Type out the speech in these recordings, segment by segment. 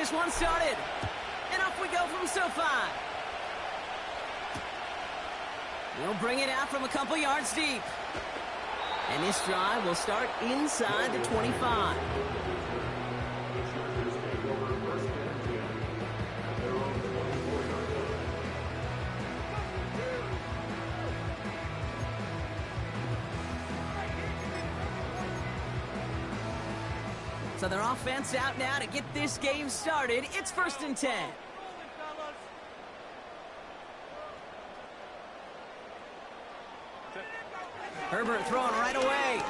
this one started. And off we go from SoFi. We'll bring it out from a couple yards deep. And this drive will start inside the 25. So their offense out now to get this game started. It's 1st and 10. Herbert throwing right away.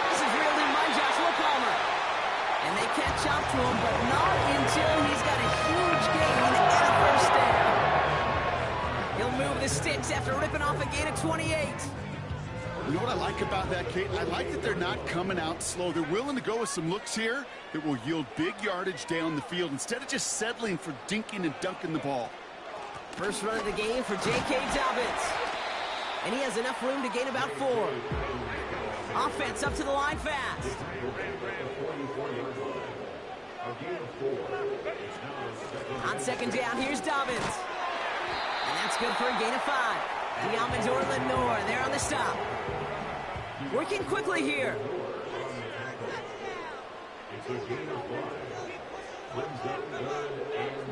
This is reeled in by Joshua Palmer. And they catch up to him, but not until he's got a huge gain and a first down. He'll move the sticks after ripping off a gain of 28. You know what I like about that, Kate? I like that they're not coming out slow. They're willing to go with some looks here that will yield big yardage down the field instead of just settling for dinking and dunking the ball. First run of the game for J.K. Dobbins. And he has enough room to gain about 4. Offense up to the line fast. On 2nd down, here's Dobbins. And that's good for a gain of 5. Diamondor Lenore there on the stop. Working quickly here.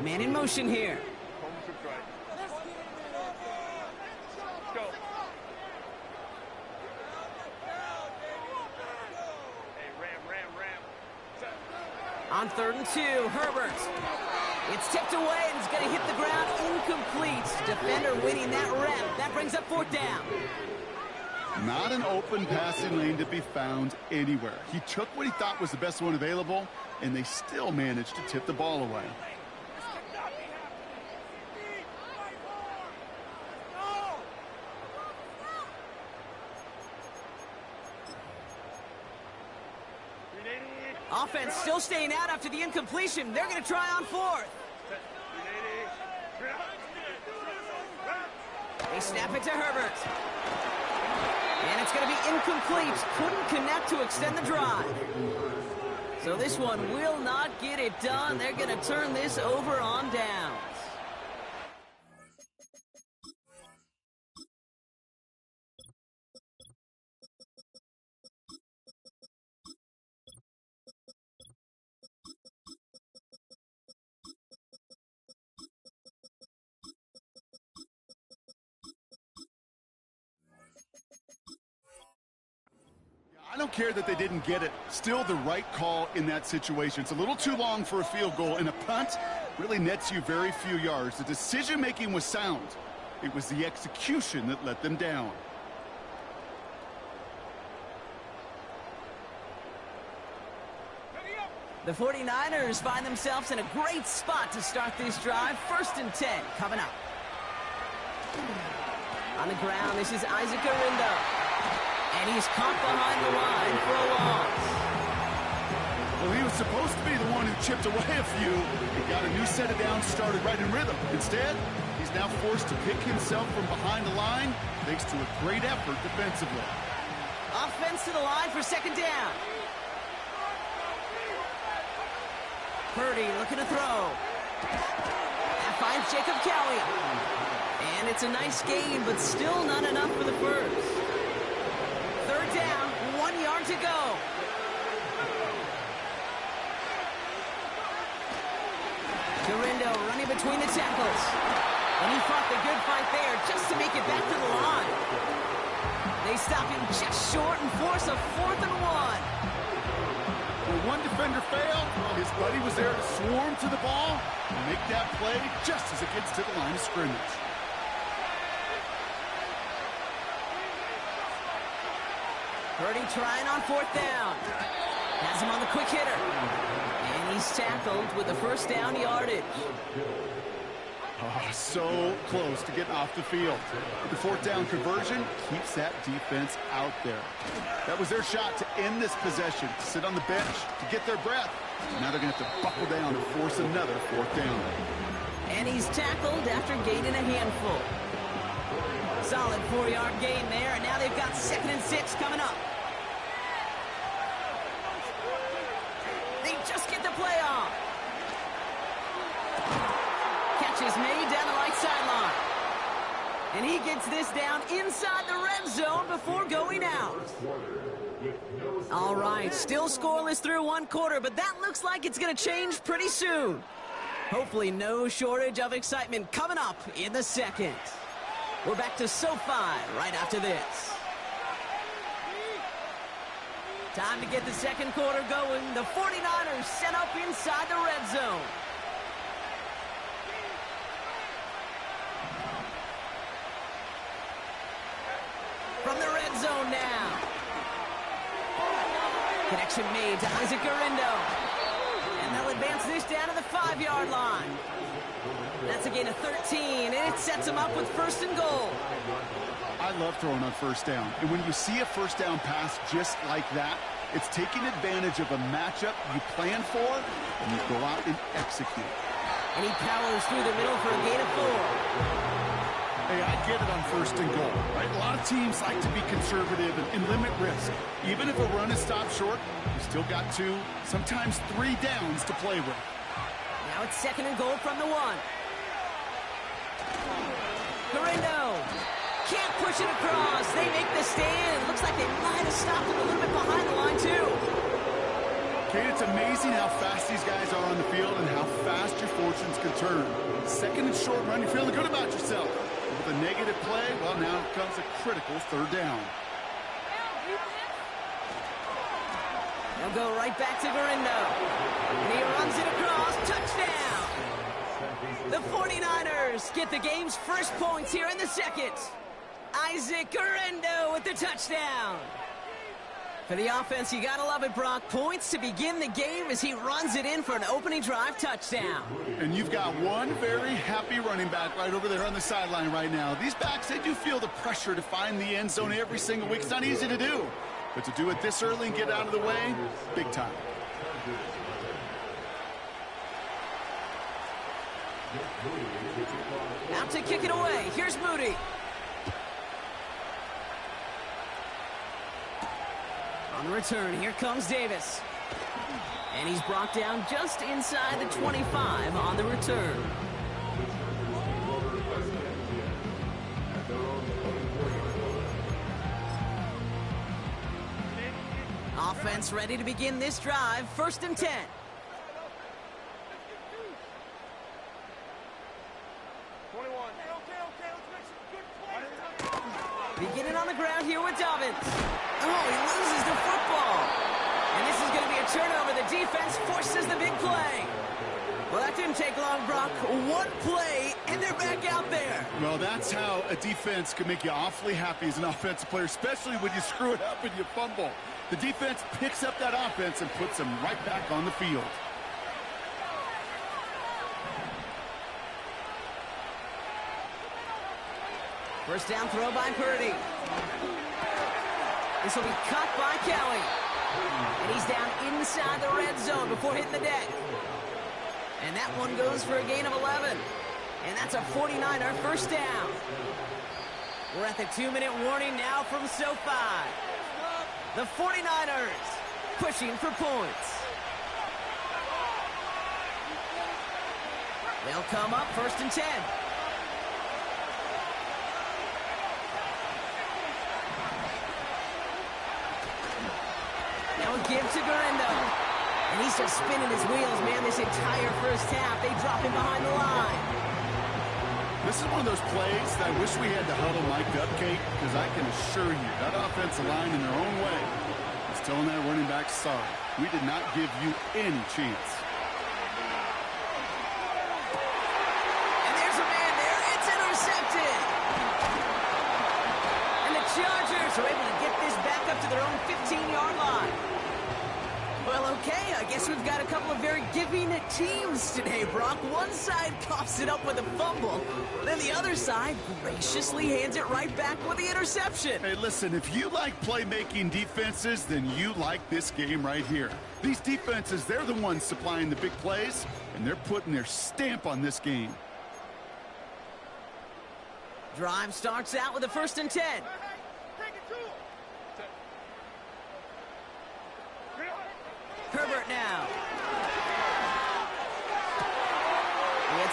Man in motion here. On 3rd and 2, Herbert. It's tipped away and it's going to hit the ground incomplete. Defender winning that rep. That brings up 4th down. Not an open passing lane to be found anywhere. He took what he thought was the best one available, and they still managed to tip the ball away. Offense still staying out after the incompletion. They're going to try on 4th. They snap it to Herbert. And it's going to be incomplete. Couldn't connect to extend the drive. So this one will not get it done. They're going to turn this over on downs. I don't care that they didn't get it. Still the right call in that situation. It's a little too long for a field goal, and a punt really nets you very few yards. The decision-making was sound. It was the execution that let them down. The 49ers find themselves in a great spot to start this drive. 1st and 10 coming up. On the ground, this is Isaac Arindo. And he's caught behind the line for a loss. Well, he was supposed to be the one who chipped away a few. He got a new set of downs started right in rhythm. Instead, he's now forced to pick himself from behind the line thanks to a great effort defensively. Offense to the line for 2nd down. Purdy looking to throw. That finds Jacob Kelly. And it's a nice gain, but still not enough for the first. 3rd down, 1 yard to go. Garindo running between the tackles. And he fought the good fight there just to make it back to the line. They stop him just short and force a 4th and 1. When one defender failed, his buddy was there to swarm to the ball and make that play just as it gets to the line of scrimmage. Purdy trying on 4th down. Has him on the quick hitter. And he's tackled with the 1st down yardage. Oh, so close to getting off the field. The 4th down conversion keeps that defense out there. That was their shot to end this possession, to sit on the bench, to get their breath. Now they're going to have to buckle down and force another 4th down. And he's tackled after gaining a handful. Solid 4-yard gain there, and now they've got 2nd and 6 coming up. They just just get the play off. Catch is made down the right sideline. And he gets this down inside the red zone before going out. All right, still scoreless through one quarter, but that looks like it's going to change pretty soon. Hopefully no shortage of excitement coming up in the second. We're back to SoFi right after this. Time to get the second quarter going. The 49ers set up inside the red zone. From the red zone now. Connection made to Isaac Gurindo. And they'll advance this down to the 5-yard line. That's a gain of 13, and it sets them up with first and goal. I love throwing on first down. And when you see a first down pass just like that, it's taking advantage of a matchup you plan for, and you go out and execute. And he powers through the middle for a gain of 4. Hey, I get it on first and goal, right? A lot of teams like to be conservative and limit risk. Even if a run is stopped short, you still got 2, sometimes 3 downs to play with. Now it's second and goal from the 1. Gurindo can't push it across. They make the stand. Looks like they might have stopped him a little bit behind the line, too. Kate, it's amazing how fast these guys are on the field and how fast your fortunes can turn. Second and short run, you're feeling good about yourself. With a negative play, well, now comes a critical third down. They'll go right back to Gurindo. And he runs it across. Touchdown! The 49ers get the game's first points here in the second. Isaac Gurindo with the touchdown. For the offense, you gotta love it, Brock. Points to begin the game as he runs it in for an opening drive touchdown. And you've got one very happy running back right over there on the sideline right now. These backs, they do feel the pressure to find the end zone every single week. It's not easy to do. But to do it this early and get out of the way, big time. Out to kick it away. Here's Moody. On the return, here comes Davis. And he's brought down just inside the 25 on the return. Offense ready to begin this drive. First and 10. Beginning on the ground here with Dobbins. Oh, he loses the football. And this is going to be a turnover. The defense forces the big play. Well, that didn't take long, Brock. One play, and they're back out there. Well, that's how a defense can make you awfully happy as an offensive player, especially when you screw it up and you fumble. The defense picks up that offense and puts them right back on the field. First down throw by Purdy. This will be cut by Kelly. And he's down inside the red zone before hitting the deck. And that one goes for a gain of 11. And that's a 49er first down. We're at the 2-minute warning now from SoFi. The 49ers pushing for points. They'll come up first and 10. Now a give to Gurindo. And he's just spinning his wheels, man, this entire first half. They drop him behind the line. This is one of those plays that I wish we had the huddle mic'd up, Kate, because I can assure you that offensive line in their own way is telling that running back, sorry, we did not give you any chance. And there's a man there. It's intercepted. And the Chargers are able to get this back up to their own 15-yard line. Well, okay, I guess we've got a couple of very giving teams today, Brock. One side coughs it up with a fumble, then the other side graciously hands it right back with the interception. Hey, listen, if you like playmaking defenses, then you like this game right here. These defenses, they're the ones supplying the big plays, and they're putting their stamp on this game. Drive starts out with a first and 10. Herbert now.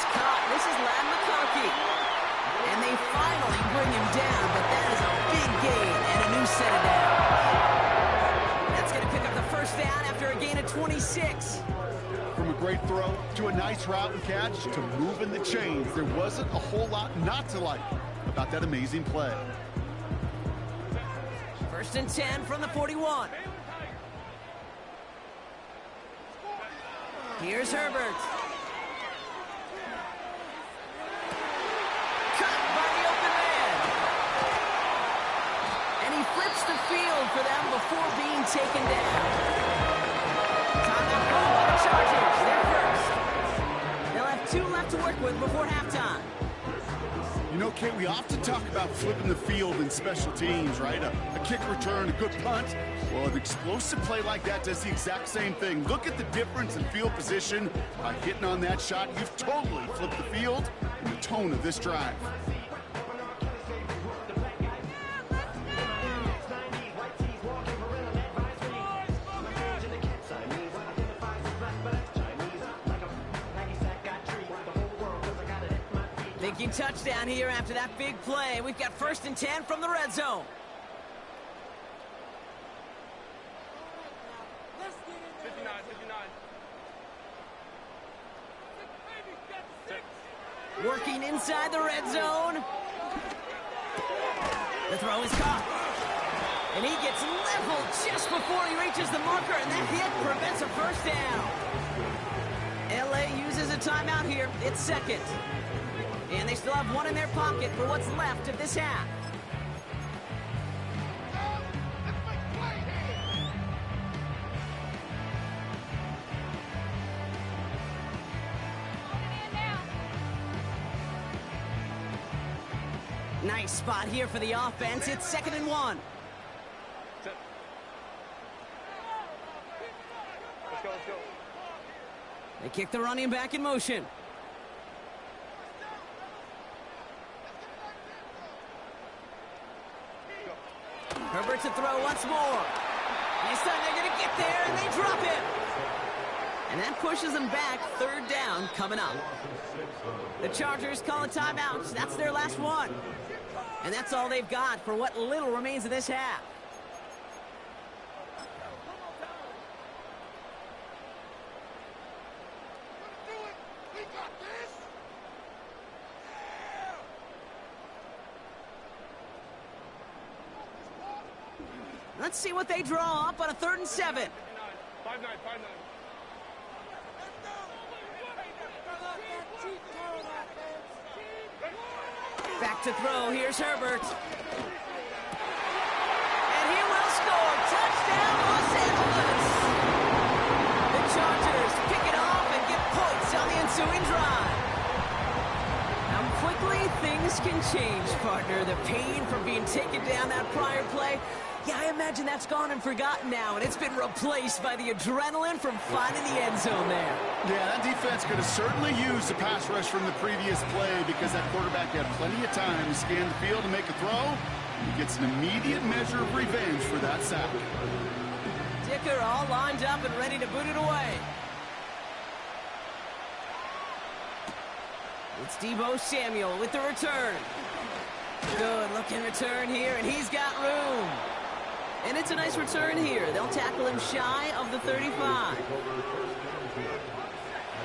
It's caught. This is Lad McCarthy. And they finally bring him down, but that is a big gain and a new set of downs. That's going to pick up the first down after a gain of 26. From a great throw to a nice route and catch to moving the chains, there wasn't a whole lot not to like about that amazing play. First and 10 from the 41. Here's Herbert. Cut by the open man. And he flips the field for them before being taken down. Timeout called by the Chargers. They're first. They'll have 2 left to work with before halftime. You know, Kate, we often talk about flipping the field in special teams, right? A kick return, a good punt. Well, an explosive play like that does the exact same thing. Look at the difference in field position. By hitting on that shot, you've totally flipped the field and the tone of this drive. Thinking touchdown here after that big play. We've got first and 10 from the red zone. Working inside the red zone. The throw is caught. And he gets leveled just before he reaches the marker, and that hit prevents a first down. LA uses a timeout here. It's second. And they still have one in their pocket for what's left of this half. Nice spot here for the offense. It's second and 1. Let's go. They kick the running back in motion. Herbert to throw once more. This time they're going to get there, and they drop him. And that pushes them back. Third down coming up. The Chargers call a timeout. That's their last one. And that's all they've got for what little remains of this half. Let's see what they draw up on a 3rd and 7. 5-9. Back to throw. Here's Herbert. And he will score. Touchdown, Los Angeles. The Chargers pick it off and get points on the ensuing drive. How quickly things can change, partner. The pain from being taken down that prior play. Yeah, I imagine that's gone and forgotten now, and it's been replaced by the adrenaline from finding the end zone there. Yeah, that defense could have certainly used a pass rush from the previous play because that quarterback had plenty of time to scan the field and make a throw. He gets an immediate measure of revenge for that sack. Dicker all lined up and ready to boot it away. It's Deebo Samuel with the return. Good looking return here, and he's got room. And it's a nice return here. They'll tackle him shy of the 35.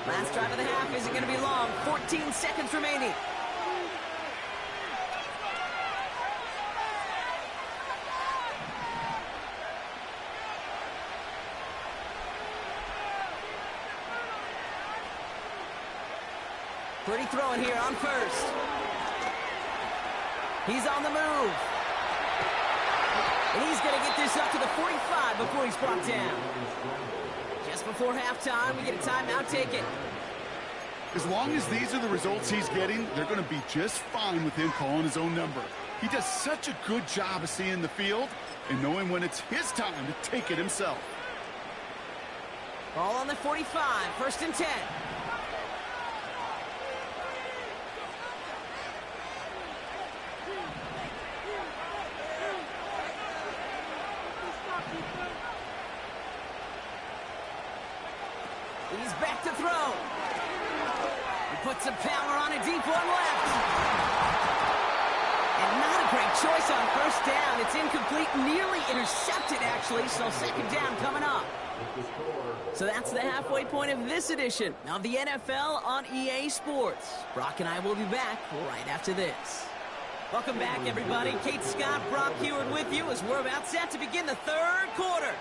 Last drive of the half isn't going to be long. 14 seconds remaining. Pretty throwing here on first. He's on the move. And he's going to get this up to the 45 before he's brought down. Just before halftime, we get a timeout taken. As long as these are the results he's getting, they're going to be just fine with him calling his own number. He does such a good job of seeing the field and knowing when it's his time to take it himself. Ball on the 45, first and 10. He's back to throw. Puts some power on a deep one left. And not a great choice on first down. It's incomplete, nearly intercepted, actually, so second down coming up. So that's the halfway point of this edition of the NFL on EA Sports. Brock and I will be back right after this. Welcome back, everybody. Kate Scott, Brock Heward with you as we're about set to begin the third quarter.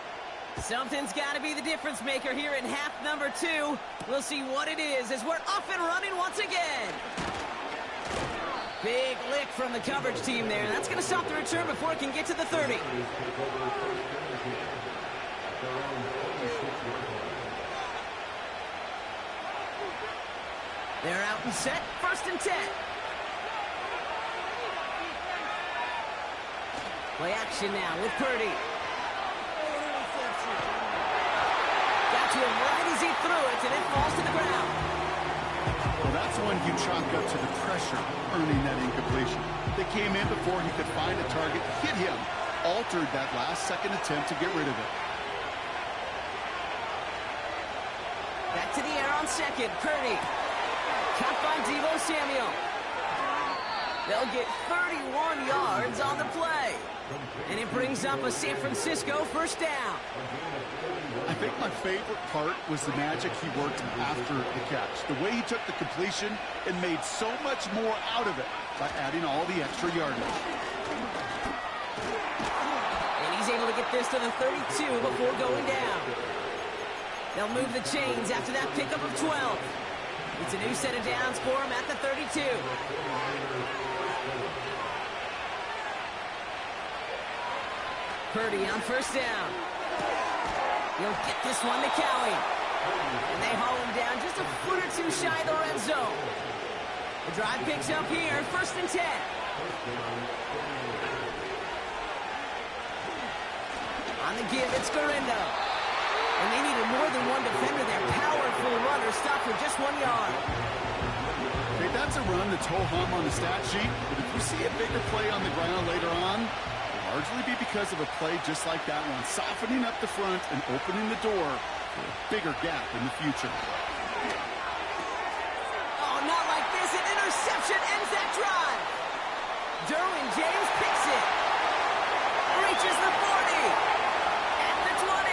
Something's got to be the difference maker here in half number 2. We'll see what it is as we're off and running once again. Big lick from the coverage team there. That's going to stop the return before it can get to the 30. They're out and set. First and 10. Play action now with Purdy. Got to him right as he threw it, and it falls to the ground. Well, that's one you chalk up to the pressure earning that incompletion. They came in before he could find a target, hit him, altered that last-second attempt to get rid of it. Back to the air on second. Purdy. Caught by Deebo Samuel. They'll get 31 yards on the play. And it brings up a San Francisco first down. I think my favorite part was the magic he worked after the catch. The way he took the completion and made so much more out of it by adding all the extra yardage. And he's able to get this to the 32 before going down. They'll move the chains after that pickup of 12. It's a new set of downs for him at the 32. Purdy on first down. He'll get this one to Cowie. And they haul him down just a foot or two shy of the red zone. The drive picks up here, first and 10. On the give, it's Garindo. And they needed more than one defender there. Powerful runner stopped for just 1 yard. Okay, that's a run that's ho-hum on the stat sheet, but if you see a bigger play on the ground later on, it'll largely be because of a play just like that one, softening up the front and opening the door for a bigger gap in the future. Oh, not like this. An interception ends that drive. Derwin James picks it. Reaches the 40. At the 20.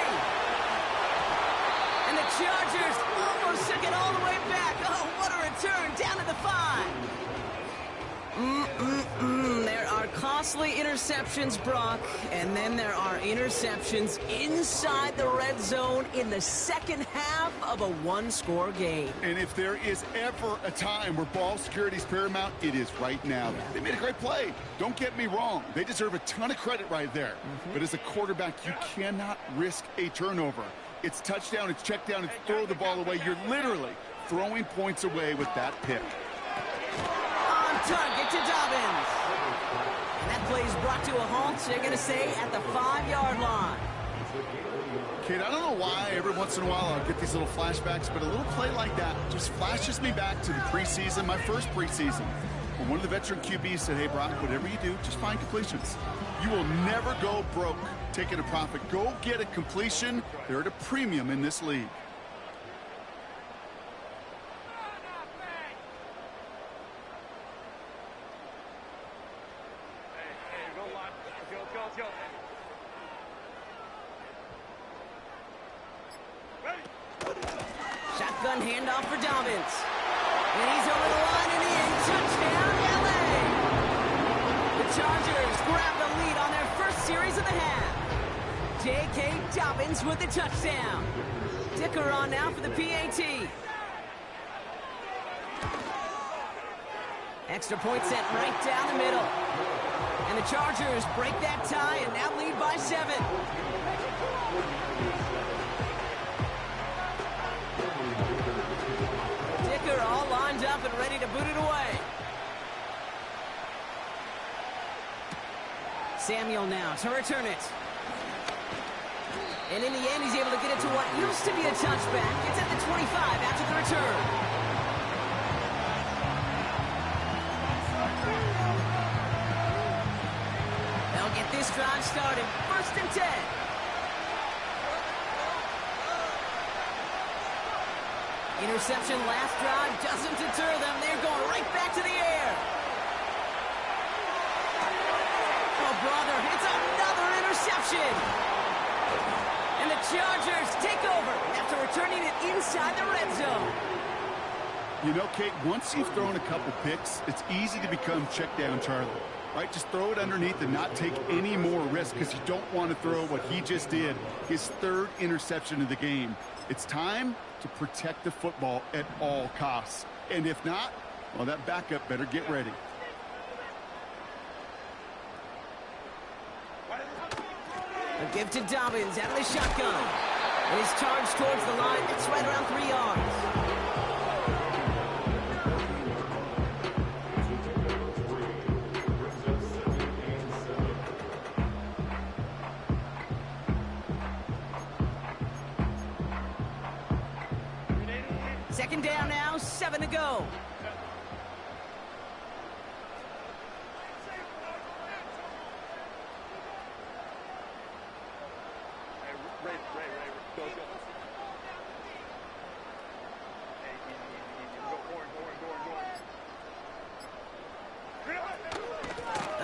And the Chargers almost took it all the way back. Oh, what a return. Down to the 5. There are costly interceptions, Brock, and then there are interceptions inside the red zone in the second half of a one-score game. And if there is ever a time where ball security is paramount, it is right now. They made a great play. Don't get me wrong. They deserve a ton of credit right there. But as a quarterback, you cannot risk a turnover. It's touchdown, it's check down, it's throw the ball away. You're literally throwing points away with that pick. Target to Dobbins. And that play is brought to a halt, so they're going to say at the 5-yard line. Kate, I don't know why every once in a while I'll get these little flashbacks, but a little play like that just flashes me back to the preseason, my first preseason, when one of the veteran QBs said, hey, Brock, whatever you do, just find completions. You will never go broke taking a profit. Go get a completion. They're at a premium in this league. Shotgun handoff for Dobbins. And he's over the line and in. Touchdown, LA! The Chargers grab the lead on their first series of the half. J.K. Dobbins with the touchdown. Dicker on now for the PAT. Extra point sent right down the middle. And the Chargers break that tie and now lead by 7. Dicker all lined up and ready to boot it away. Samuel now to return it. And in the end, he's able to get it to what used to be a touchback. It's at the 25 after the return. They'll get this drive started. First and 10. Interception last drive doesn't deter them. They're going right back to the air. Oh, brother, it's another interception. And the Chargers take over after returning it inside the red zone. You know, Kate, once you've thrown a couple picks, it's easy to become check down Charlie, right? Just throw it underneath and not take any more risk because you don't want to throw what he just did, his third interception of the game. It's time to protect the football at all costs. And if not, well, that backup better get ready. A give to Dobbins out of the shotgun. And he's charged towards the line. It's right around 3 yards. Second down now, 7 to go. Ray, go. Hey, easy. Go, Horn.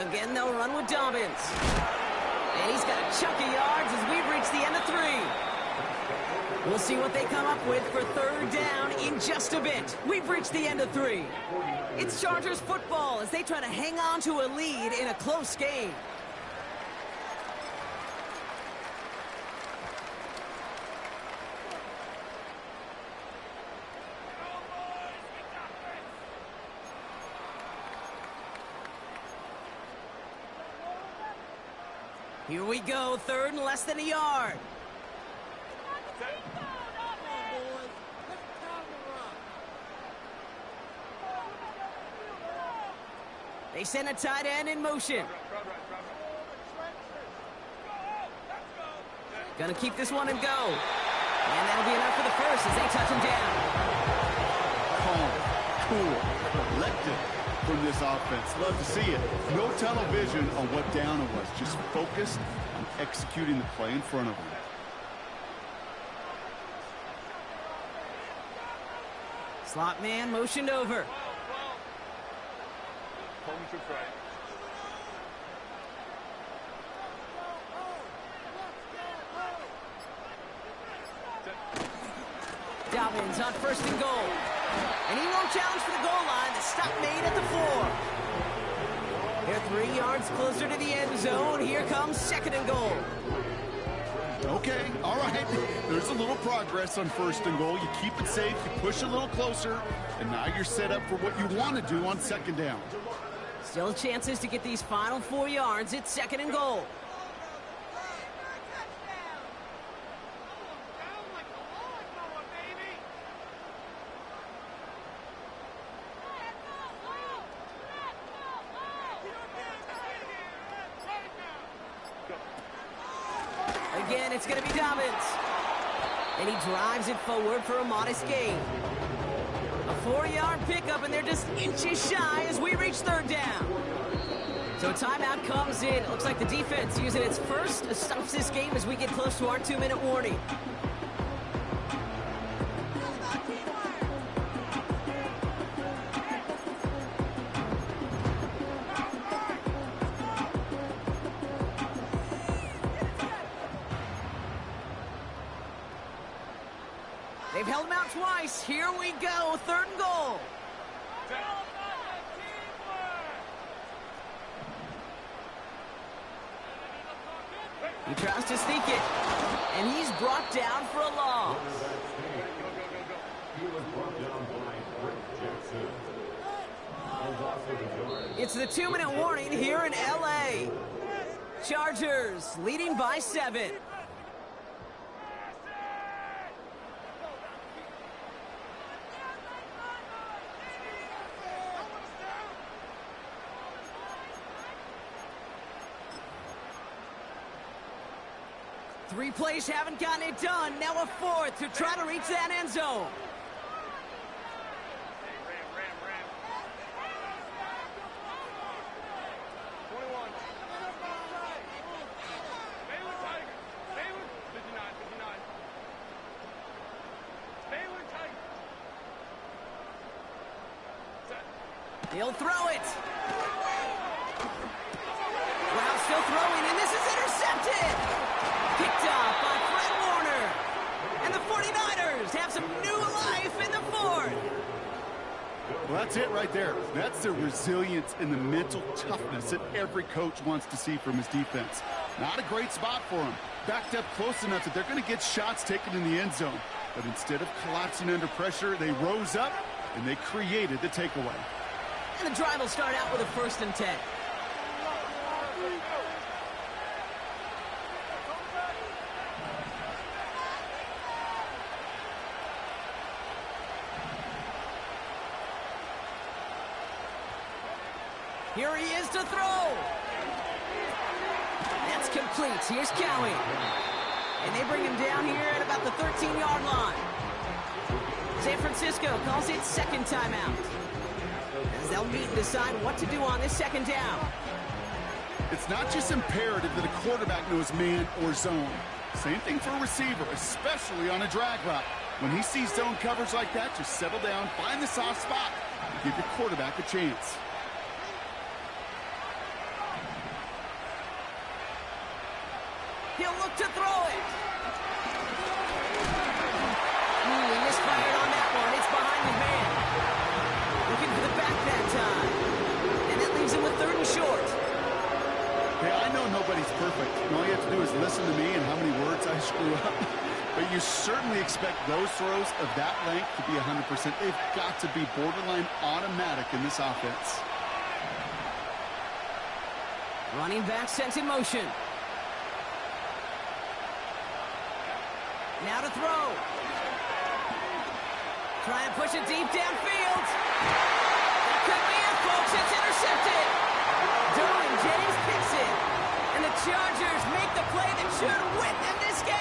Again, they'll run with Dobbins. And he's got a chunk of yards as we've reached the end of 3. We'll see what they come up with for third down in just a bit. We've reached the end of 3. It's Chargers football as they try to hang on to a lead in a close game. Here we go, third and less than a yard. They send a tight end in motion. Gonna keep this one and go. And that'll be enough for the first as they touch him down. Calm, cool, collected from this offense. Love to see it. No tunnel vision on what down it was. Just focused on executing the play in front of them. Slot man motioned over. Dobbins on first and goal. And he won't challenge for the goal line. The stop made at the 4. They're 3 yards closer to the end zone. Here comes second and goal. Okay, all right. There's a little progress on first and goal. You keep it safe, you push a little closer, and now you're set up for what you want to do on second down. Still chances to get these final 4 yards. It's second and goal. Again, it's going to be Dobbins. And he drives it forward for a modest gain. A 4-yard pickup, and they're just inches shy as we reach third down. So timeout comes in. It looks like the defense using its first stops this game as we get close to our 2-minute warning. They've held him out twice. Here we go, third and goal. He tries to sneak it, and he's brought down for a loss. It's the 2-minute warning here in L.A. Chargers leading by 7. Three plays haven't gotten it done. Now a fourth to try to reach that end zone. Ram. 21. Baylor Tiger. Baylor 59. Baylor Tiger. He'll throw it. Wow, still throwing, and this is intercepted. Picked off by Fred Warner. And the 49ers have some new life in the fourth. Well, that's it right there. That's the resilience and the mental toughness that every coach wants to see from his defense. Not a great spot for him. Backed up close enough that they're going to get shots taken in the end zone. But instead of collapsing under pressure, they rose up and they created the takeaway. And the drive will start out with a 1st and 10. Here he is to throw. That's complete. Here's Cowie. And they bring him down here at about the 13-yard line. San Francisco calls it 2nd timeout, as they'll meet and decide what to do on this 2nd down. It's not just imperative that a quarterback knows man or zone. Same thing for a receiver, especially on a drag route. When he sees zone coverage like that, just settle down, find the soft spot, and give your quarterback a chance. He'll look to throw it. He misfired on that one. It's behind the man. Looking for the back that time. And that leaves him with 3rd and short. Hey, I know nobody's perfect. And all you have to do is listen to me and how many words I screw up. But you certainly expect those throws of that length to be 100%. They've got to be borderline automatic in this offense. Running back sent in motion. Now to throw. Try and push it deep downfield. That could be it, folks. It's intercepted. Derwin James picks it. And the Chargers make the play that should win them this game.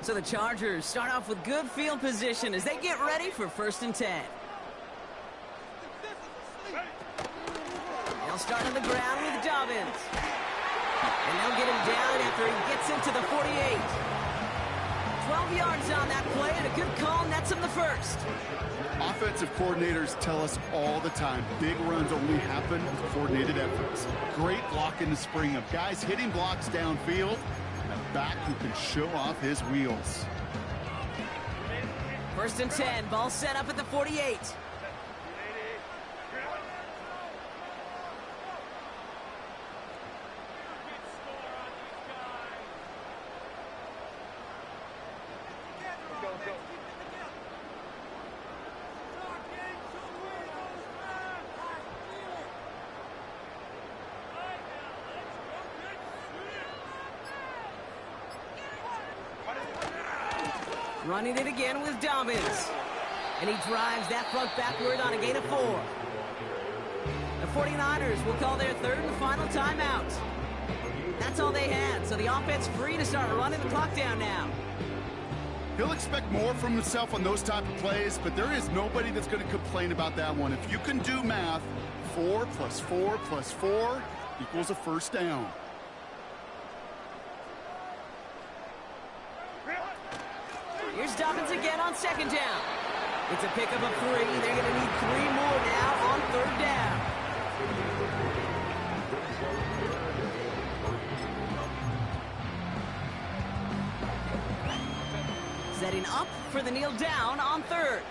So the Chargers start off with good field position as they get ready for 1st and 10. They'll start on the ground with Dobbins. And they'll get him down after he gets into the 48. 12 yards on that play, and a good call nets him the 1st. Offensive coordinators tell us all the time, big runs only happen with coordinated efforts. Great blocking to spring up. Guys hitting blocks downfield. Back who can show off his wheels. 1st and 10, ball set up at the 48. Running it again with Dobbins. And he drives that front backward on a gain of 4. The 49ers will call their 3rd and final timeout. That's all they had, so the offense free to start running the clock down now. He'll expect more from himself on those type of plays, but there is nobody that's going to complain about that one. If you can do math, 4 + 4 + 4 equals a 1st down. Here's Dobbins again on 2nd down. It's a pickup of 3. They're going to need 3 more now on 3rd down. Setting up for the kneel down on 3rd.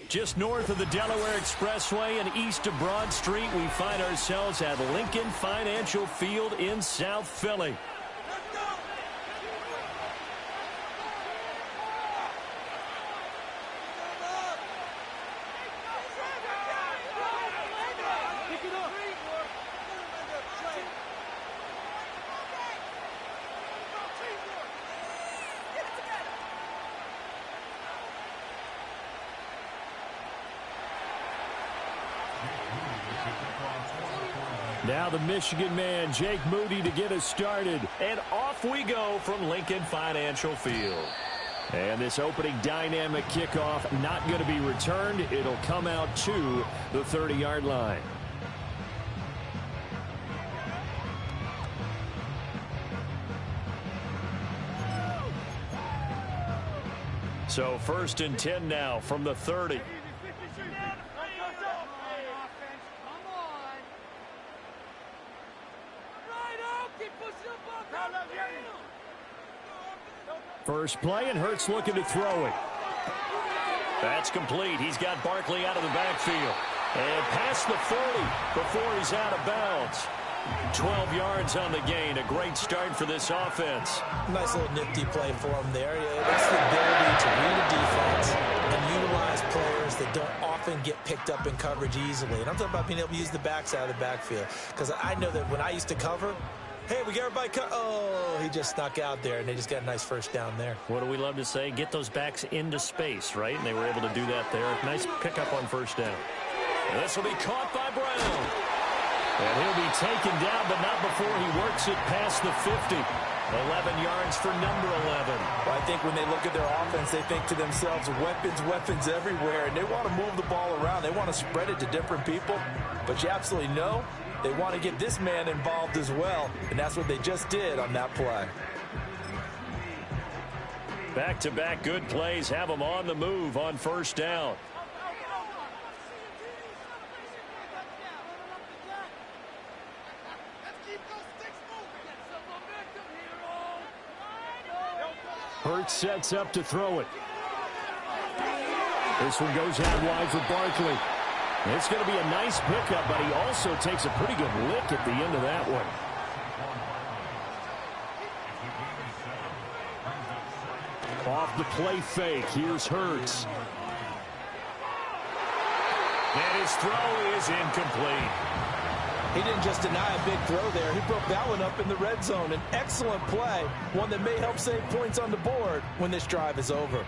Just north of the Delaware Expressway and east of Broad Street, we find ourselves at Lincoln Financial Field in South Philly. Now the Michigan man, Jake Moody, to get us started. And off we go from Lincoln Financial Field. And this opening dynamic kickoff not going to be returned. It'll come out to the 30-yard line. So 1st and 10 now from the 30. First play, and Hurts looking to throw it. That's complete. He's got Barkley out of the backfield. And past the 40 before he's out of bounds. 12 yards on the gain. A great start for this offense. Nice little nifty play for him there. It's the ability to read a defense and utilize players that don't often get picked up in coverage easily. And I'm talking about being able to use the backside of the backfield. Because I know that when I used to cover, hey, we got everybody cut. Oh, he just snuck out there, and they just got a nice first down there. What do we love to say? Get those backs into space, right? And they were able to do that there. Nice pickup on first down. And this will be caught by Brown. And he'll be taken down, but not before he works it past the 50. 11 yards for number 11. Well, I think when they look at their offense, they think to themselves, weapons everywhere, and they want to move the ball around. They want to spread it to different people, but you absolutely know they want to get this man involved as well, and that's what they just did on that play. Back-to-back good plays have them on the move on first down. Hurts sets up to throw it. This one goes out wide for Barkley. It's going to be a nice pickup, but he also takes a pretty good lick at the end of that one. Off the play fake, here's Hurts. And his throw is incomplete. He didn't just deny a big throw there. He broke that one up in the red zone. An excellent play, one that may help save points on the board when this drive is over.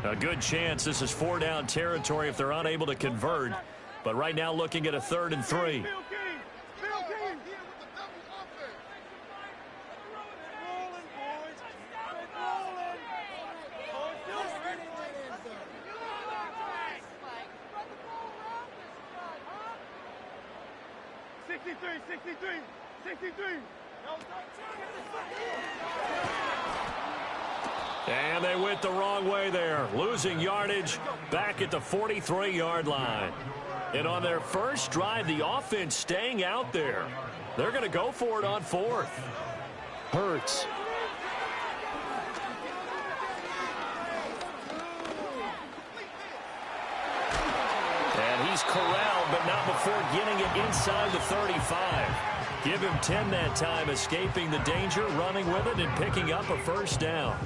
A good chance this is 4-down territory if they're unable to convert. But right now looking at a 3rd and 3. And they went the wrong way there, losing yardage back at the 43-yard line. And on their first drive, the offense staying out there. They're going to go for it on 4th. Hurts. And he's corralled, but not before getting it inside the 35. Give him 10 that time, escaping the danger, running with it, and picking up a first down.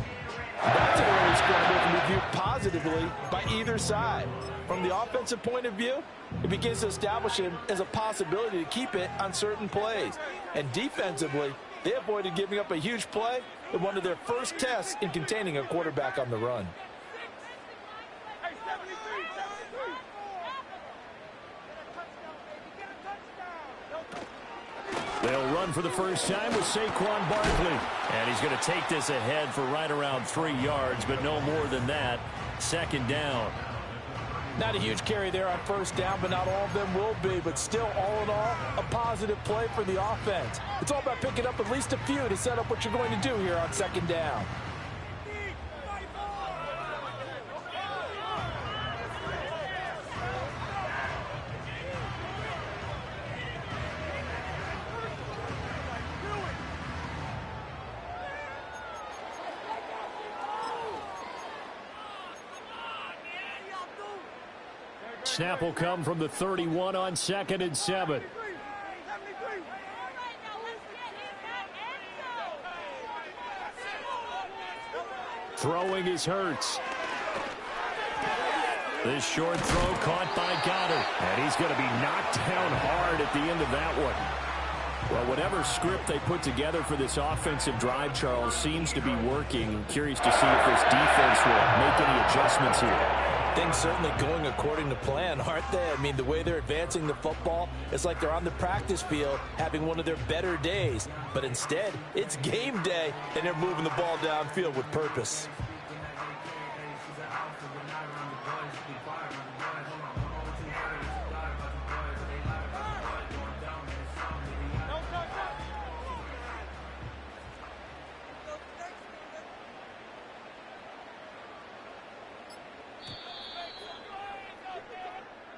That's an early score that can be viewed positively by either side. From the offensive point of view, it begins to establish him as a possibility to keep it on certain plays. And defensively, they avoided giving up a huge play in one of their first tests in containing a quarterback on the run. They'll run for the first time with Saquon Barkley. And he's going to take this ahead for right around 3 yards, but no more than that. 2nd down. Not a huge carry there on first down, but not all of them will be. But still, all in all, a positive play for the offense. It's all about picking up at least a few to set up what you're going to do here on 2nd down. snap will come from the 31 on 2nd and 7. Throwing is Hurts. This short throw caught by Goddard. And he's going to be knocked down hard at the end of that one. Well, whatever script they put together for this offensive drive, Charles, seems to be working. Curious to see if this defense will make any adjustments here. Things certainly going according to plan, aren't they? I mean, the way they're advancing the football, it's like they're on the practice field having one of their better days. But instead, it's game day, and they're moving the ball downfield with purpose.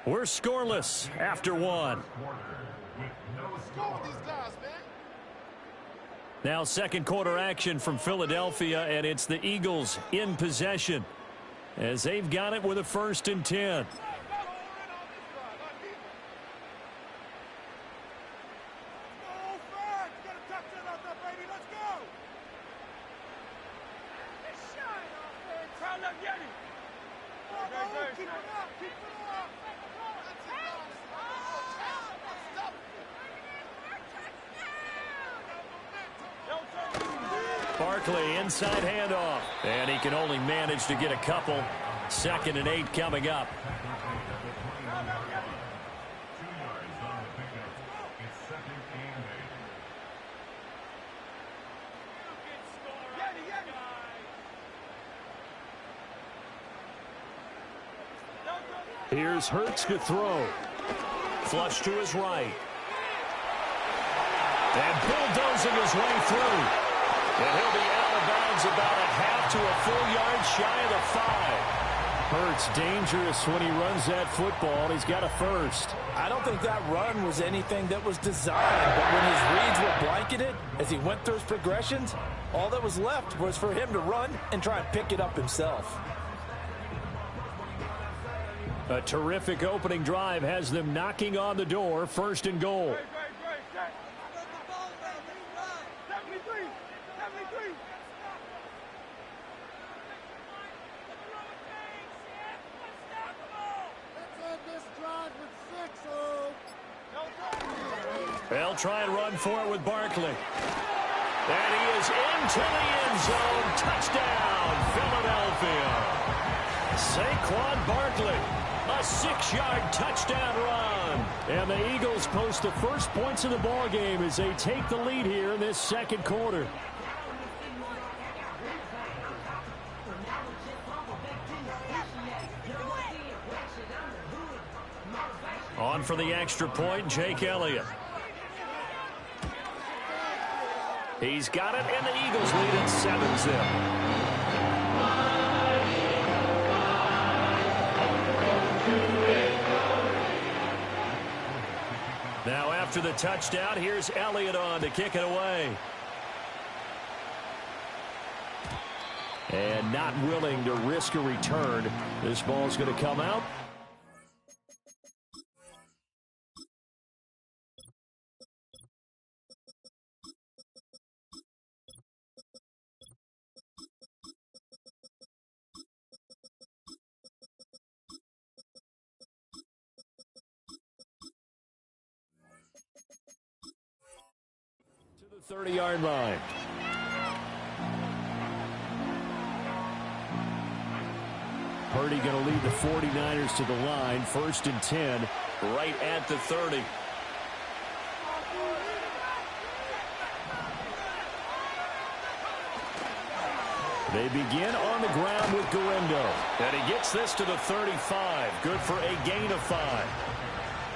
We're scoreless after one. Now second quarter action from Philadelphia, and it's the Eagles in possession as they've got it with a 1st and 10. Barkley inside handoff, and he can only manage to get a couple. 2nd and 8 coming up. Here's Hurts to throw. Flush to his right. And bulldozing his way through. And he'll be out of bounds about a half to a full yard shy of the 5. Hurts dangerous when he runs that football. He's got a 1st. I don't think that run was anything that was designed, but when his reads were blanketed as he went through his progressions, all that was left was for him to run and try and pick it up himself. A terrific opening drive has them knocking on the door. 1st and goal. They'll try and run for it with Barkley. And he is into the end zone. Touchdown, Philadelphia. Saquon Barkley, a 6-yard touchdown run. And the Eagles post the first points of the ball game as they take the lead here in this second quarter. On for the extra point, Jake Elliott. He's got it, and the Eagles lead at 7-0. Now after the touchdown, here's Elliott on to kick it away. And not willing to risk a return. This ball's going to come out. To the 30-yard line. Purdy going to lead the 49ers to the line. 1st and 10, right at the 30. They begin on the ground with Guerendo. And he gets this to the 35. Good for a gain of 5.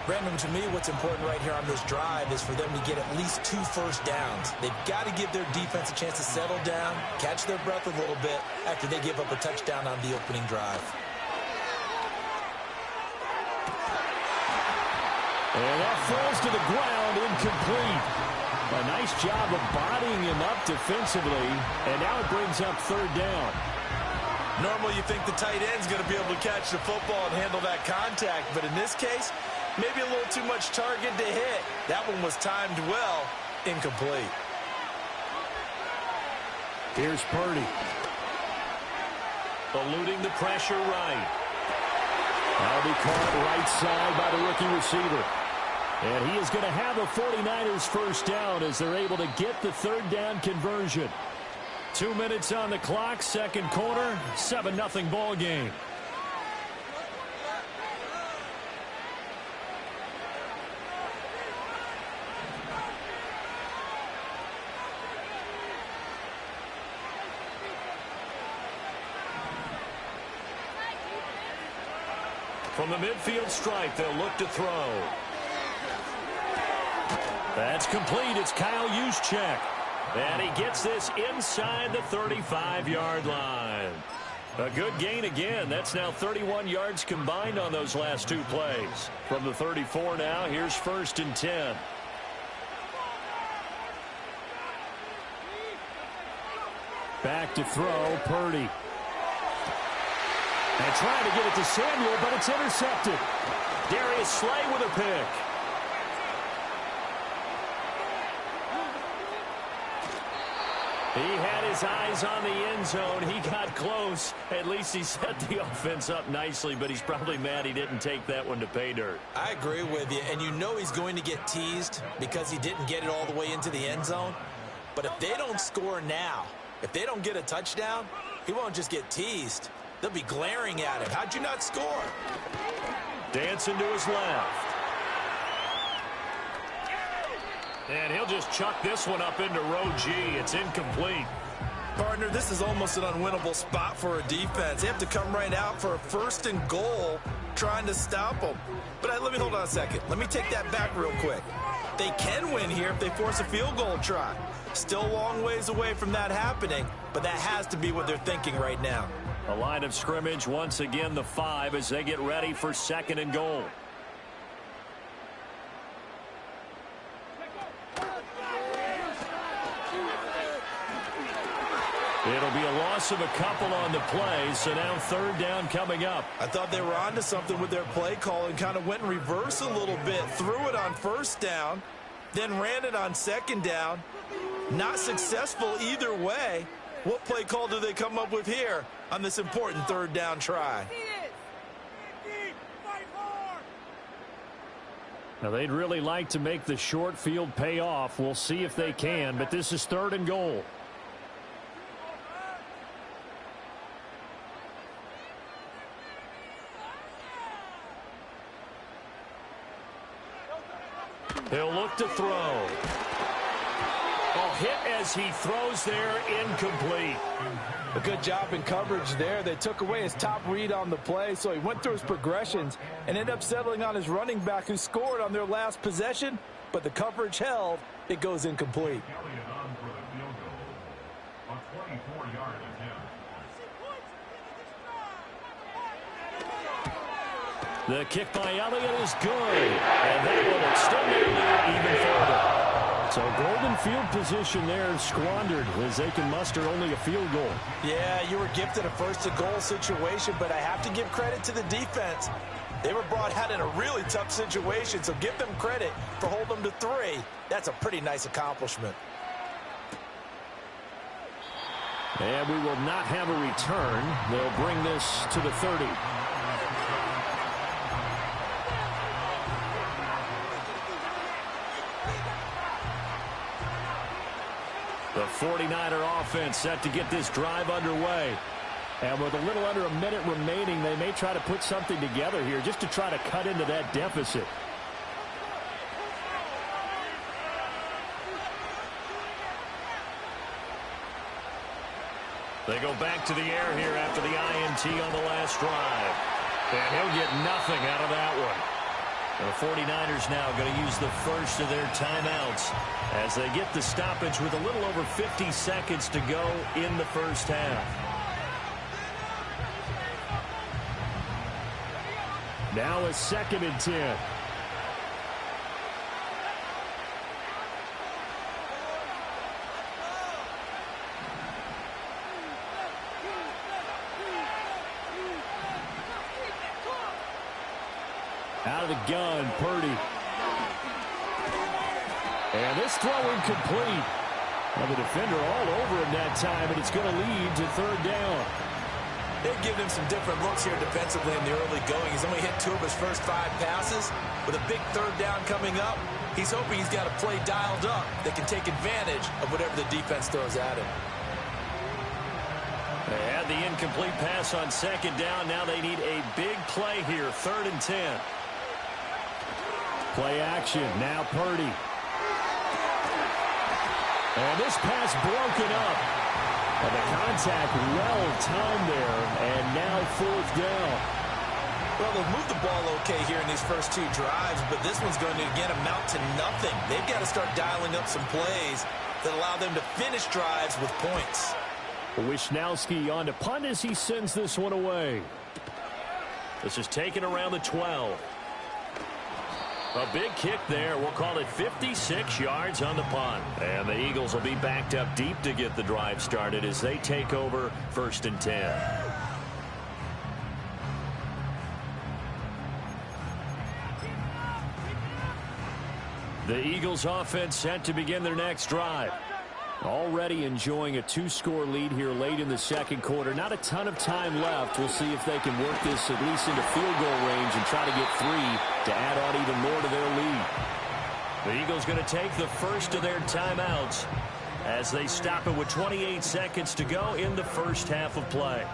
Brandon, to me, what's important right here on this drive is for them to get at least 2 first downs. They've got to give their defense a chance to settle down, catch their breath a little bit after they give up a touchdown on the opening drive. And that falls to the ground, incomplete. A nice job of bodying him up defensively, and now it brings up 3rd down. Normally, you think the tight end's going to be able to catch the football and handle that contact, but in this case, maybe a little too much target to hit. That one was timed well, incomplete. Here's Purdy. Eluding the pressure right. That'll be caught right side by the rookie receiver. And he is going to have a 49ers first down as they're able to get the third down conversion. 2 minutes on the clock, second quarter, 7-0 ball game. From the midfield stripe, they'll look to throw. That's complete. It's Kyle Juszczyk. And he gets this inside the 35-yard line. A good gain again. That's now 31 yards combined on those last two plays. From the 34 now, here's 1st and 10. Back to throw, Purdy. And trying to get it to Samuel, but it's intercepted. Darius Slay with a pick. He had his eyes on the end zone. He got close. At least he set the offense up nicely, but he's probably mad he didn't take that one to pay dirt. I agree with you, and you know he's going to get teased because he didn't get it all the way into the end zone. But if they don't score now, if they don't get a touchdown, he won't just get teased. They'll be glaring at him. How'd you not score? Dancing to his left. And he'll just chuck this one up into row G. It's incomplete. Partner, this is almost an unwinnable spot for a defense. They have to come right out for a 1st and goal trying to stop them. But let me hold on a second. Let me take that back real quick. They can win here if they force a field goal try. Still a long ways away from that happening, but that has to be what they're thinking right now. A line of scrimmage, once again the 5 as they get ready for 2nd and goal. It'll be a loss of a couple on the play, so now 3rd down coming up. I thought they were onto something with their play call and kind of went in reverse a little bit. Threw it on 1st down, then ran it on 2nd down. Not successful either way. What play call do they come up with here on this important 3rd down try? Now, they'd really like to make the short field pay off. We'll see if they can, but this is 3rd and goal. He'll look to throw. Oh, hit as he throws there, incomplete. A good job in coverage there. They took away his top read on the play, so he went through his progressions and ended up settling on his running back who scored on their last possession, but the coverage held. It goes incomplete. The kick by Elliott is good, and that will extend their lead even further. So golden field position there squandered as they can muster only a field goal. Yeah, you were gifted a 1st and goal situation, but I have to give credit to the defense. They were brought out in a really tough situation, so give them credit for holding them to 3. That's a pretty nice accomplishment. And we will not have a return. They'll bring this to the 30. The 49er offense set to get this drive underway. And with a little under a minute remaining, they may try to put something together here just to try to cut into that deficit. They go back to the air here after the INT on the last drive. And he'll get nothing out of that one. The 49ers now going to use the first of their timeouts as they get the stoppage with a little over 50 seconds to go in the first half. Now a 2nd and 10. the gun, Purdy. And this throw incomplete. Well, the defender all over him that time, and it's going to lead to third down. They've given him some different looks here defensively in the early going. He's only hit 2 of his first 5 passes. With a big third down coming up, he's hoping he's got a play dialed up that can take advantage of whatever the defense throws at him. They had the incomplete pass on second down. Now they need a big play here, 3rd and 10. Play action, now Purdy. And this pass broken up. And the contact well-timed there, and now 4th down. Well, they've moved the ball okay here in these first 2 drives, but this one's going to, again, amount to nothing. They've got to start dialing up some plays that allow them to finish drives with points. Wisnowski on to punt as he sends this one away. This is taken around the 12. A big kick there. We'll call it 56 yards on the punt. And the Eagles will be backed up deep to get the drive started as they take over 1st and 10. The Eagles offense set to begin their next drive. Already enjoying a 2-score lead here late in the second quarter. Not a ton of time left. We'll see if they can work this at least into field goal range and try to get 3 to add on even more to their lead. The Eagles going to take the first of their timeouts as they stop it with 28 seconds to go in the first half of play.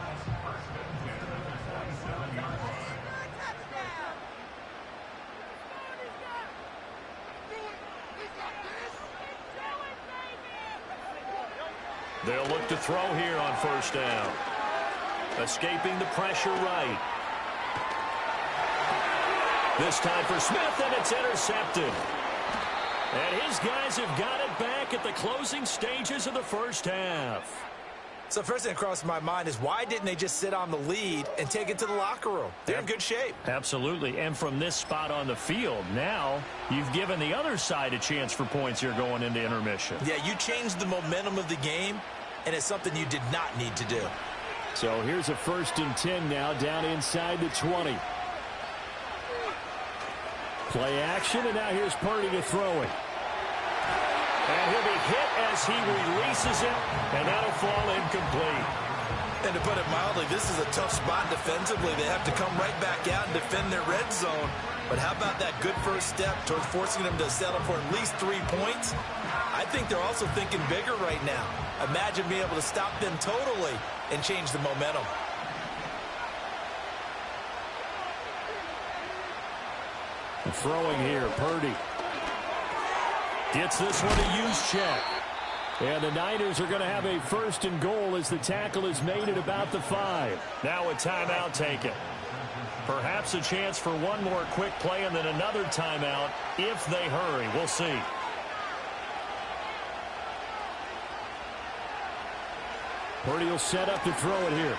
They'll look to throw here on 1st down. Escaping the pressure right. This time for Smith, and it's intercepted. And his guys have got it back at the closing stages of the first half. So first thing that crossed my mind is why didn't they just sit on the lead and take it to the locker room? They're in good shape. Absolutely. And from this spot on the field, now you've given the other side a chance for points here going into intermission. Yeah, you changed the momentum of the game, and it's something you did not need to do. So here's a 1st and 10 now down inside the 20. Play action, and now here's Purdy to throw it. And he'll be hit as he releases it, and that'll fall incomplete. And to put it mildly, this is a tough spot defensively. They have to come right back out and defend their red zone. But how about that good first step towards forcing them to settle for at least 3 points? I think they're also thinking bigger right now. Imagine being able to stop them totally and change the momentum. Throwing here, Purdy. Gets this one to use check. And the Niners are going to have a 1st and goal as the tackle is made at about the 5. Now a timeout taken. Perhaps a chance for one more quick play and then another timeout if they hurry. We'll see. Purdy will set up to throw it here.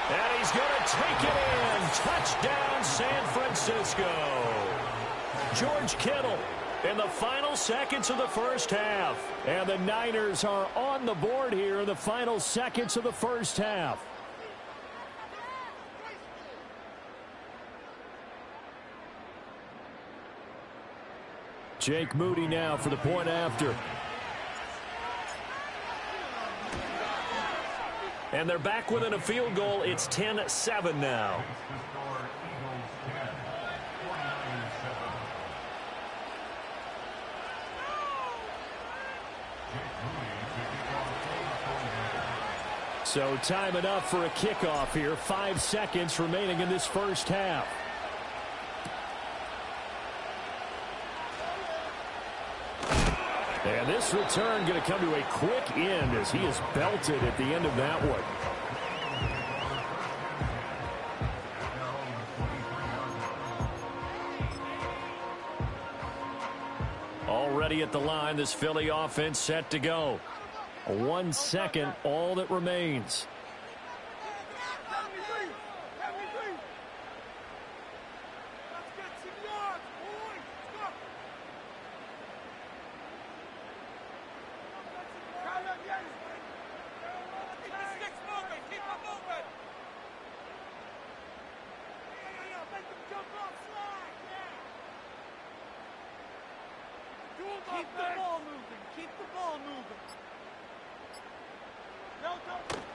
And he's going to take it in. Touchdown, San Francisco. George Kittle in the final seconds of the first half. And the Niners are on the board here in the final seconds of the first half. Jake Moody now for the point after. And they're back within a field goal. It's 10-7 now. So time enough for a kickoff here. 5 seconds remaining in this first half. And this return going to come to a quick end as he is belted at the end of that one. Already at the line, this Philly offense set to go. 1 second, all that remains.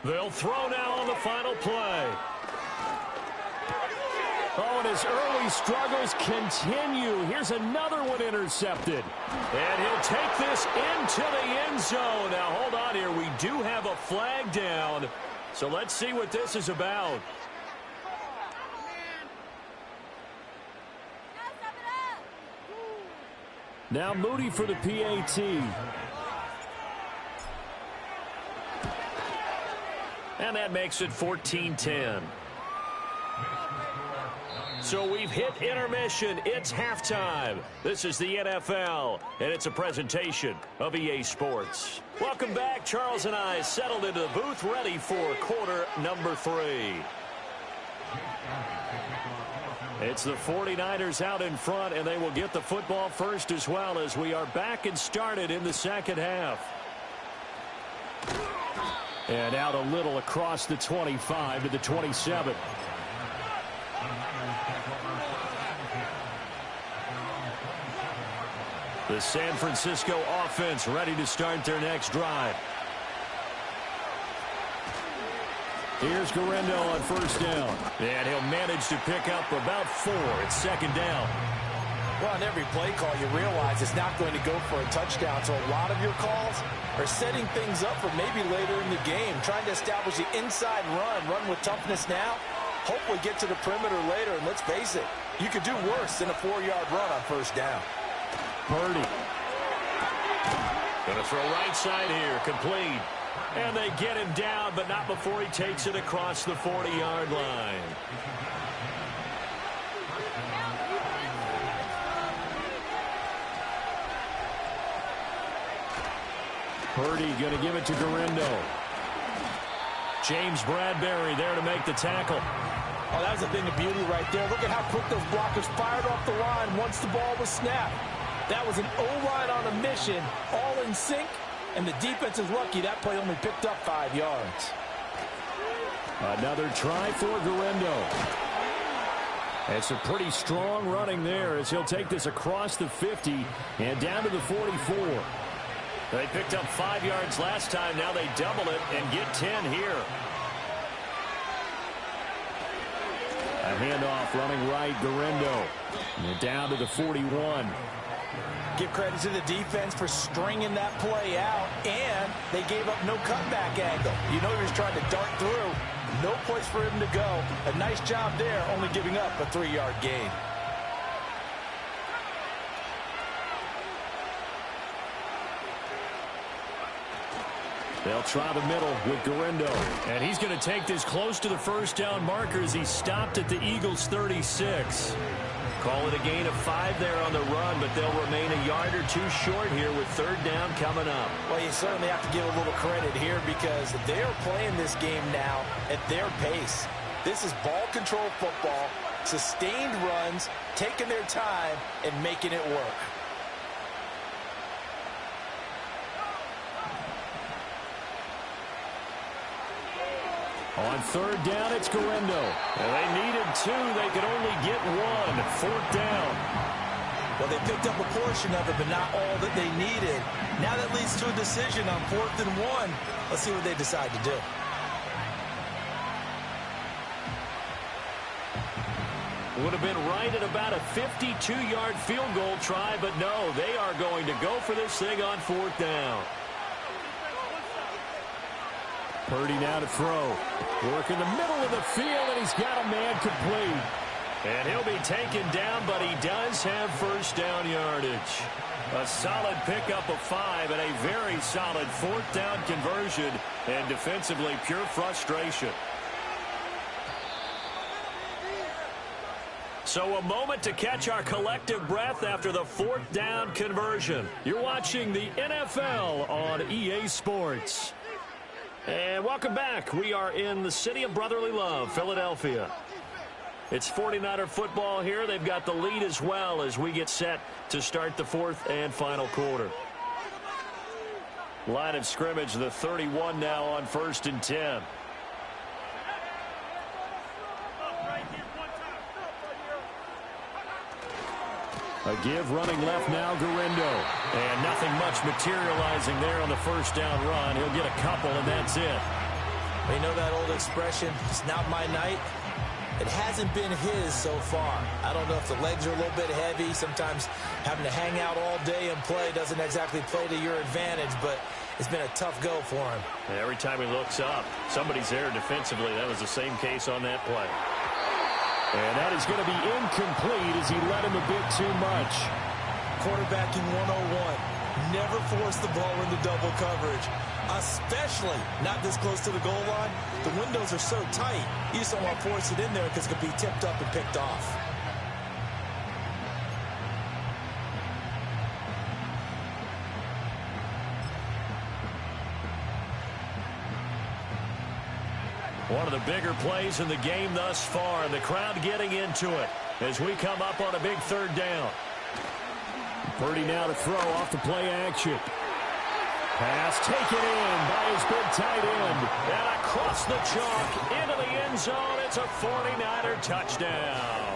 They'll throw now on the final play. Oh, and his early struggles continue. Here's another one intercepted. And he'll take this into the end zone. Now, hold on here. We do have a flag down. So let's see what this is about. Now Moody for the PAT. And that makes it 14-10. So we've hit intermission. It's halftime. This is the NFL, and it's a presentation of EA Sports. Welcome back. Charles and I settled into the booth, ready for quarter number 3. It's the 49ers out in front, and they will get the football first as well as we are back and started in the second half. And out a little across the 25 to the 27. The San Francisco offense ready to start their next drive. Here's Guerrero on first down. And he'll manage to pick up about 4. It's second down. Well, on every play call, you realize it's not going to go for a touchdown. So a lot of your calls are setting things up for maybe later in the game, trying to establish the inside run with toughness now. Hopefully get to the perimeter later. And let's face it, you could do worse than a 4-yard run on first down. Purdy. Going to throw right side here. Complete. And they get him down, but not before he takes it across the 40-yard line. Purdy going to give it to Guerrero. James Bradbury there to make the tackle. Oh, that was a thing of beauty right there. Look at how quick those blockers fired off the line once the ball was snapped. That was an O-line on a mission, all in sync, and the defense is lucky that play only picked up 5 yards. Another try for Guerrero. It's a pretty strong running there as he'll take this across the 50 and down to the 44. They picked up 5 yards last time. Now they double it and get 10 here. A handoff running right, Guerrero. And down to the 41. Give credit to the defense for stringing that play out, and they gave up no cutback angle. You know he was trying to dart through. No place for him to go. A nice job there, only giving up a 3-yard gain. They'll try the middle with Guerrero. And he's going to take this close to the first down marker as he stopped at the Eagles' 36. Call it a gain of 5 there on the run, but they'll remain a yard or 2 short here with third down coming up. Well, you certainly have to give a little credit here because they are playing this game now at their pace. This is ball control football, sustained runs, taking their time, and making it work. On third down, it's Guerrero. And they needed 2. They could only get 1. Fourth down. Well, they picked up a portion of it, but not all that they needed. Now that leads to a decision on 4th and 1. Let's see what they decide to do. Would have been right at about a 52-yard field goal try, but no, they are going to go for this thing on 4th down. Purdy now to throw. Work in the middle of the field, and he's got a man complete. And he'll be taken down, but he does have first down yardage. A solid pickup of 5 and a very solid 4th down conversion. And defensively, pure frustration. So a moment to catch our collective breath after the 4th down conversion. You're watching the NFL on EA Sports. And welcome back. We are in the city of brotherly love, Philadelphia. It's 49er football here. They've got the lead as well as we get set to start the 4th and final quarter. Line of scrimmage, the 31 now on 1st and 10. A give running left now, Guerrero. And nothing much materializing there on the first down run. He'll get a couple, and that's it. You know that old expression, it's not my night? It hasn't been his so far. I don't know if the legs are a little bit heavy. Sometimes having to hang out all day and play doesn't exactly play to your advantage, but it's been a tough go for him. Every time he looks up, somebody's there defensively. That was the same case on that play. And that is going to be incomplete as he led him a bit too much. Quarterbacking 101. Never force the ball into double coverage, especially not this close to the goal line. The windows are so tight, you just don't want to force it in there because it could be tipped up and picked off. One of the bigger plays in the game thus far, and the crowd getting into it as we come up on a big third down. Purdy now to throw off the play action. Pass taken in by his big tight end. And across the chalk into the end zone. It's a 49er touchdown.